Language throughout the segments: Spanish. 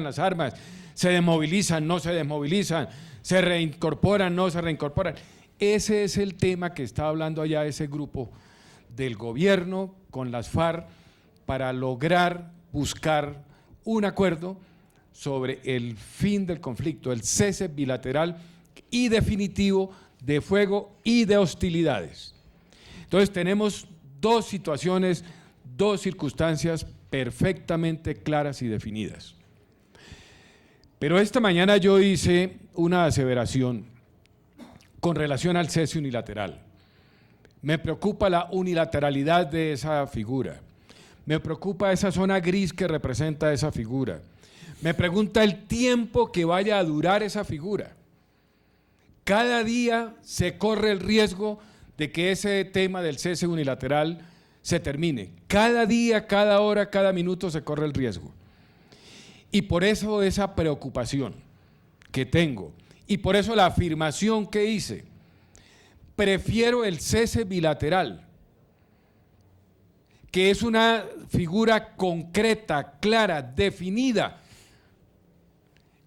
las armas, se desmovilizan, no se desmovilizan, se reincorporan, no se reincorporan. Ese es el tema que está hablando allá ese grupo del gobierno con las FARC para lograr buscar un acuerdo sobre el fin del conflicto, el cese bilateral y definitivo de fuego y de hostilidades. Entonces tenemos dos situaciones, dos circunstancias perfectamente claras y definidas. Pero esta mañana yo hice una aseveración con relación al cese unilateral. Me preocupa la unilateralidad de esa figura. Me preocupa esa zona gris que representa esa figura. Me pregunta el tiempo que vaya a durar esa figura. Cada día se corre el riesgo de que ese tema del cese unilateral se termine. Cada día, cada hora, cada minuto se corre el riesgo. Y por eso esa preocupación que tengo, y por eso la afirmación que hice, prefiero el cese bilateral, que es una figura concreta, clara, definida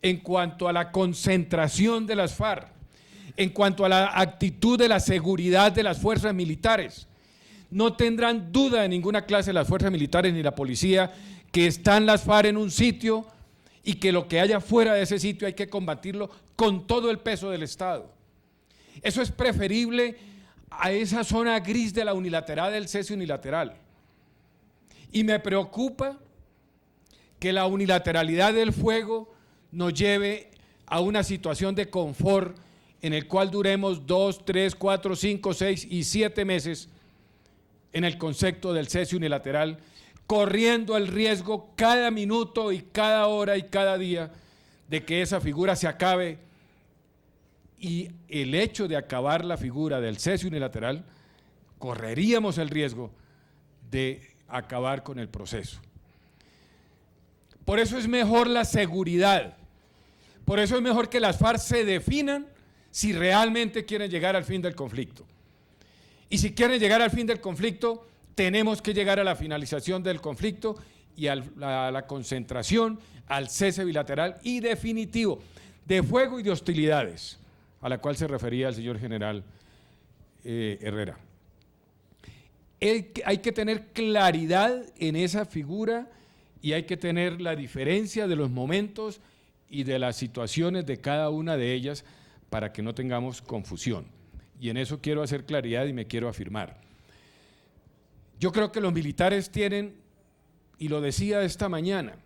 en cuanto a la concentración de las FARC, en cuanto a la actitud de la seguridad de las fuerzas militares. No tendrán duda de ninguna clase las fuerzas militares ni la policía que están las FARC en un sitio y que lo que haya fuera de ese sitio hay que combatirlo con todo el peso del Estado. Eso es preferible a esa zona gris de la unilateral, del cese unilateral. Y me preocupa que la unilateralidad del fuego nos lleve a una situación de confort en el cual duremos 2, 3, 4, 5, 6 y 7 meses en el concepto del cese unilateral, corriendo el riesgo cada minuto y cada hora y cada día de que esa figura se acabe. Y el hecho de acabar la figura del cese unilateral, correríamos el riesgo de acabar con el proceso. Por eso es mejor la seguridad, por eso es mejor que las FARC se definan si realmente quieren llegar al fin del conflicto. Y si quieren llegar al fin del conflicto, tenemos que llegar a la finalización del conflicto y a la concentración, al cese bilateral y definitivo de fuego y de hostilidades, a la cual se refería el señor general Herrera. Hay que tener claridad en esa figura y hay que tener la diferencia de los momentos y de las situaciones de cada una de ellas para que no tengamos confusión. Y en eso quiero hacer claridad y me quiero afirmar. Yo creo que los militares tienen, y lo decía esta mañana,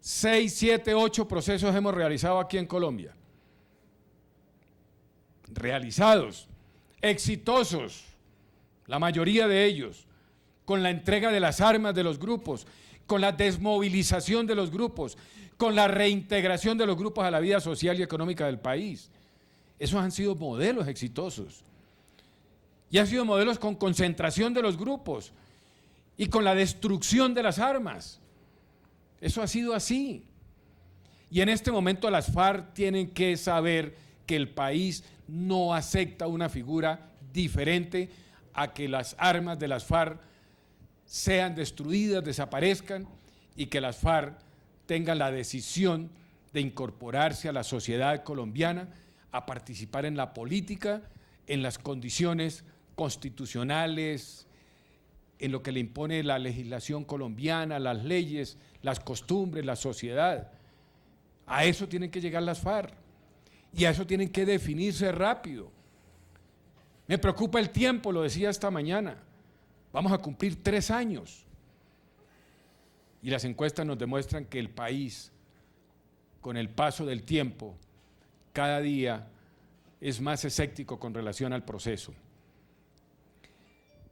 6, 7, 8 procesos hemos realizado aquí en Colombia. Realizados, exitosos, la mayoría de ellos, con la entrega de las armas de los grupos, con la desmovilización de los grupos, con la reintegración de los grupos a la vida social y económica del país. Esos han sido modelos exitosos. Y han sido modelos con concentración de los grupos y con la destrucción de las armas. Eso ha sido así. Y en este momento las FARC tienen que saber que el país no acepta una figura diferente a que las armas de las FARC sean destruidas, desaparezcan y que las FARC tengan la decisión de incorporarse a la sociedad colombiana, a participar en la política, en las condiciones constitucionales, en lo que le impone la legislación colombiana, las leyes, las costumbres, la sociedad. A eso tienen que llegar las FARC y a eso tienen que definirse rápido. Me preocupa el tiempo, lo decía esta mañana. Vamos a cumplir 3 años. Y las encuestas nos demuestran que el país, con el paso del tiempo, cada día es más escéptico con relación al proceso.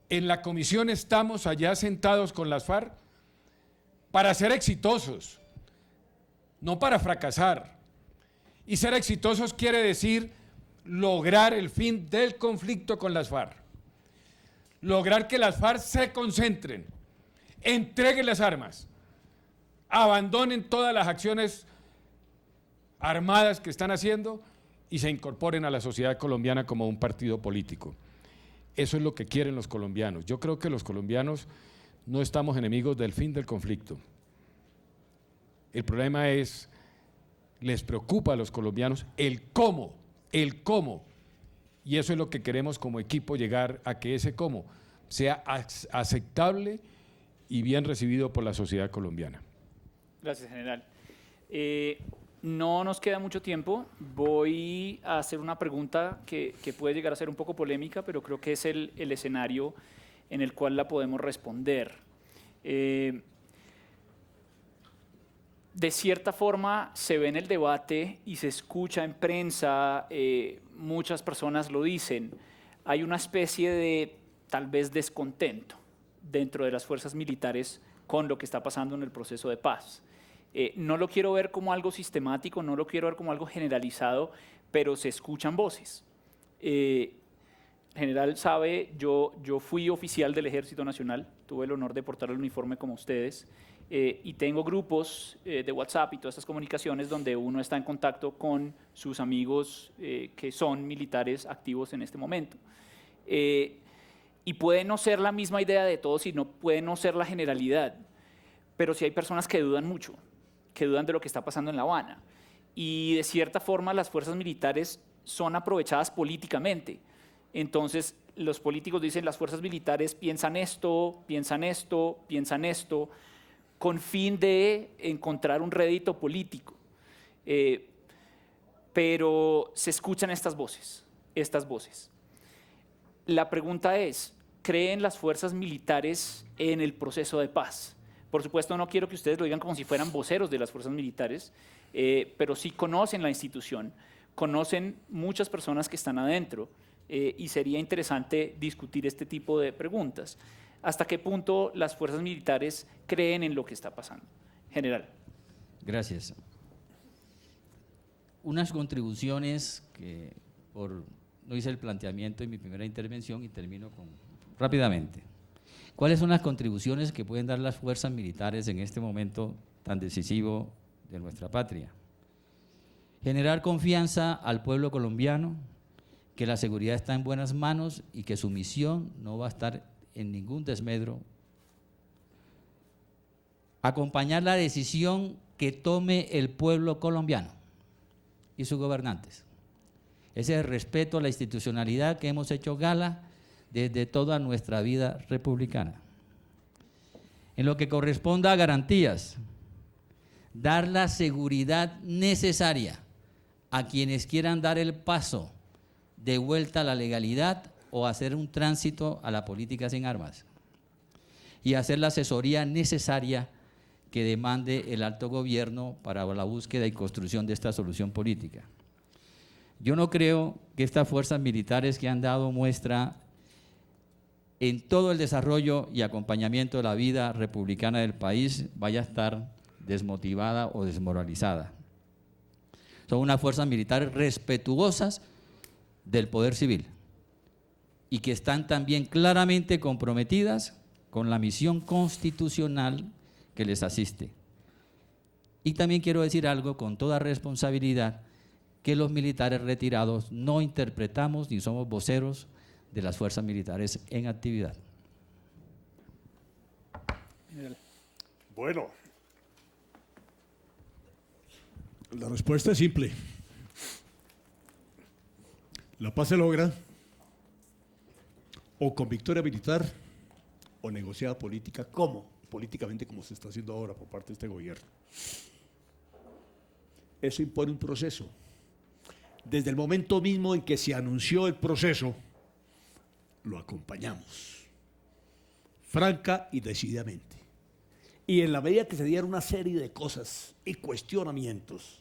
En la comisión estamos allá sentados con las FARC para ser exitosos, no para fracasar. Y ser exitosos quiere decir lograr el fin del conflicto con las FARC. Lograr que las FARC se concentren, entreguen las armas, abandonen todas las acciones armadas que están haciendo y se incorporen a la sociedad colombiana como un partido político. Eso es lo que quieren los colombianos. Yo creo que los colombianos no estamos enemigos del fin del conflicto. El problema es, les preocupa a los colombianos el cómo. Y eso es lo que queremos como equipo, llegar a que ese cómo sea aceptable y bien recibido por la sociedad colombiana. Gracias, general. No nos queda mucho tiempo. Voy a hacer una pregunta que puede llegar a ser un poco polémica, pero creo que es el escenario en el cual la podemos responder. De cierta forma se ve en el debate y se escucha en prensa, muchas personas lo dicen, hay una especie de tal vez descontento dentro de las fuerzas militares con lo que está pasando en el proceso de paz. No lo quiero ver como algo sistemático, no lo quiero ver como algo generalizado, pero se escuchan voces. General sabe, yo fui oficial del Ejército Nacional, tuve el honor de portar el uniforme como ustedes, y tengo grupos de WhatsApp y todas estas comunicaciones donde uno está en contacto con sus amigos que son militares activos en este momento. Y puede no ser la misma idea de todos y no puede no ser la generalidad, pero sí hay personas que dudan mucho, que dudan de lo que está pasando en La Habana. Y de cierta forma las fuerzas militares son aprovechadas políticamente. Entonces los políticos dicen las fuerzas militares piensan esto, con fin de encontrar un rédito político. Pero se escuchan estas voces. La pregunta es, ¿creen las fuerzas militares en el proceso de paz? Por supuesto, no quiero que ustedes lo digan como si fueran voceros de las fuerzas militares, pero sí conocen la institución, conocen muchas personas que están adentro, y sería interesante discutir este tipo de preguntas. ¿Hasta qué punto las fuerzas militares creen en lo que está pasando? General. Gracias. Unas contribuciones que no hice el planteamiento en mi primera intervención y termino rápidamente. ¿Cuáles son las contribuciones que pueden dar las fuerzas militares en este momento tan decisivo de nuestra patria? Generar confianza al pueblo colombiano, que la seguridad está en buenas manos y que su misión no va a estar en ningún desmedro. Acompañar la decisión que tome el pueblo colombiano y sus gobernantes. Ese es el respeto a la institucionalidad que hemos hecho gala desde toda nuestra vida republicana. En lo que corresponda a garantías, dar la seguridad necesaria a quienes quieran dar el paso de vuelta a la legalidad o hacer un tránsito a la política sin armas, y hacer la asesoría necesaria que demande el alto gobierno para la búsqueda y construcción de esta solución política. Yo no creo que estas fuerzas militares que han dado muestra en todo el desarrollo y acompañamiento de la vida republicana del país vaya a estar desmotivada o desmoralizada. Son unas fuerzas militares respetuosas del poder civil y que están también claramente comprometidas con la misión constitucional que les asiste. Y también quiero decir algo con toda responsabilidad, que los militares retirados no interpretamos ni somos voceros de las fuerzas militares en actividad. Bueno, la respuesta es simple. La paz se logra o con victoria militar o negociada políticamente como se está haciendo ahora por parte de este gobierno. Eso impone un proceso. Desde el momento mismo en que se anunció el proceso, lo acompañamos, franca y decididamente. Y en la medida que se dieron una serie de cosas y cuestionamientos,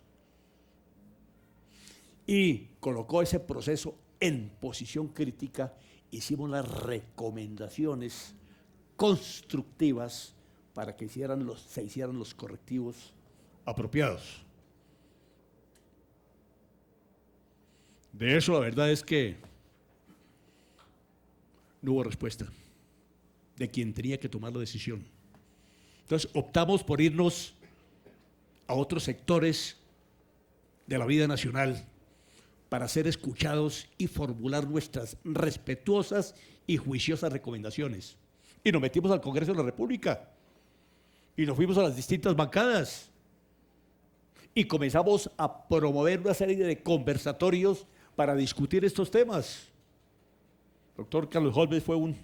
y colocó ese proceso en posición crítica, hicimos las recomendaciones constructivas para que se hicieran los correctivos apropiados. De eso la verdad es que no hubo respuesta de quien tenía que tomar la decisión. Entonces optamos por irnos a otros sectores de la vida nacional para ser escuchados y formular nuestras respetuosas y juiciosas recomendaciones. Y nos metimos al Congreso de la República y nos fuimos a las distintas bancadas y comenzamos a promover una serie de conversatorios para discutir estos temas. El doctor Carlos Holmes fue un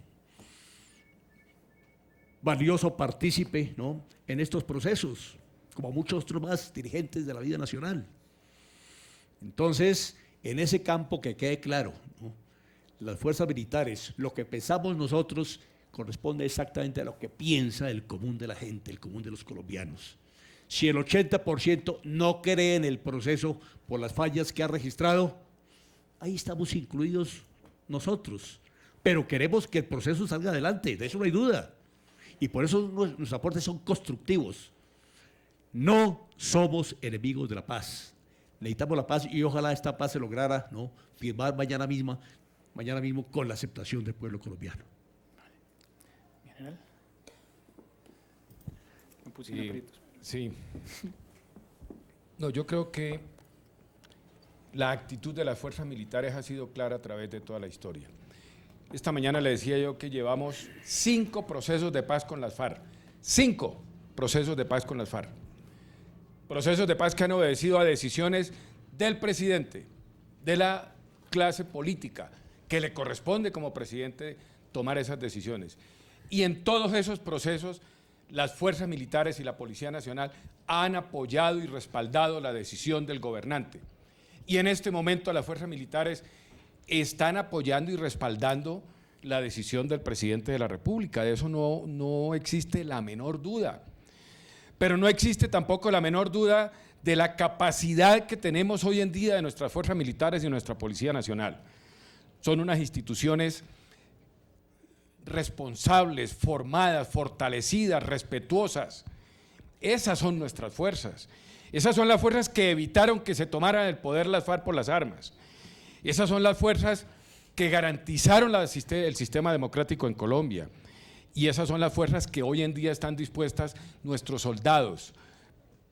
valioso partícipe, ¿no?, en estos procesos, como muchos otros más dirigentes de la vida nacional. Entonces, en ese campo que quede claro, ¿no?, las fuerzas militares, lo que pensamos nosotros corresponde exactamente a lo que piensa el común de la gente, el común de los colombianos. Si el 80% no cree en el proceso por las fallas que ha registrado, ahí estamos incluidos nosotros. Pero queremos que el proceso salga adelante, de eso no hay duda. Y por eso nuestros aportes son constructivos. No somos enemigos de la paz. Necesitamos la paz y ojalá esta paz se lograra, ¿no?, firmar mañana mismo con la aceptación del pueblo colombiano. General. Me puse en aprietos. Sí. No, yo creo que la actitud de las fuerzas militares ha sido clara a través de toda la historia. Esta mañana le decía yo que llevamos 5 procesos de paz con las FARC. 5 procesos de paz con las FARC. Procesos de paz que han obedecido a decisiones del presidente, de la clase política, que le corresponde como presidente tomar esas decisiones. Y en todos esos procesos, las fuerzas militares y la Policía Nacional han apoyado y respaldado la decisión del gobernante. Y en este momento las fuerzas militares están apoyando y respaldando la decisión del presidente de la República. De eso no existe la menor duda. Pero no existe tampoco la menor duda de la capacidad que tenemos hoy en día de nuestras fuerzas militares y nuestra Policía Nacional. Son unas instituciones responsables, formadas, fortalecidas, respetuosas. Esas son nuestras fuerzas. Esas son las fuerzas que evitaron que se tomaran el poder las FARC por las armas. Esas son las fuerzas que garantizaron el sistema democrático en Colombia. Y esas son las fuerzas que hoy en día están dispuestas nuestros soldados,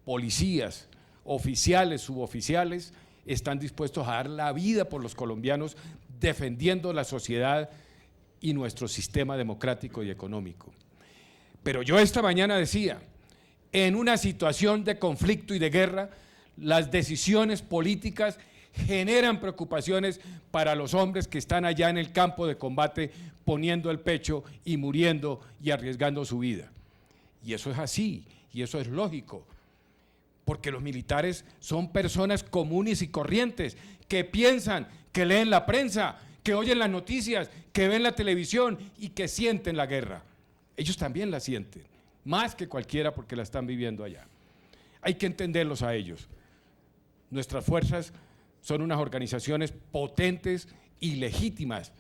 policías, oficiales, suboficiales, están dispuestos a dar la vida por los colombianos defendiendo la sociedad y nuestro sistema democrático y económico. Pero yo esta mañana decía, en una situación de conflicto y de guerra, las decisiones políticas generan preocupaciones para los hombres que están allá en el campo de combate poniendo el pecho y muriendo y arriesgando su vida. Y eso es así, y eso es lógico, porque los militares son personas comunes y corrientes que piensan, que leen la prensa, que oyen las noticias, que ven la televisión y que sienten la guerra. Ellos también la sienten, más que cualquiera porque la están viviendo allá. Hay que entenderlos a ellos. Nuestras fuerzas son unas organizaciones potentes y legítimas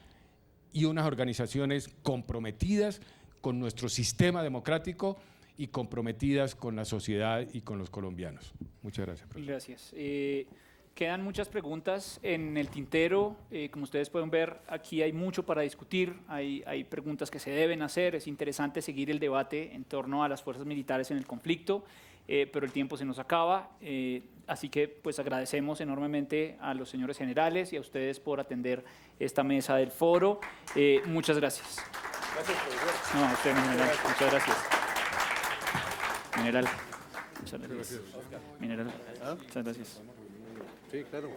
y unas organizaciones comprometidas con nuestro sistema democrático y comprometidas con la sociedad y con los colombianos. Muchas gracias, presidente. Gracias. Quedan muchas preguntas en el tintero. Como ustedes pueden ver, aquí hay mucho para discutir, hay preguntas que se deben hacer. Es interesante seguir el debate en torno a las fuerzas militares en el conflicto, pero el tiempo se nos acaba. Así que pues agradecemos enormemente a los señores generales y a ustedes por atender esta mesa del foro. Muchas gracias. Gracias, profesor. No, a usted, general. Muchas gracias. General. Muchas gracias. General. Muchas gracias. Sí, claro.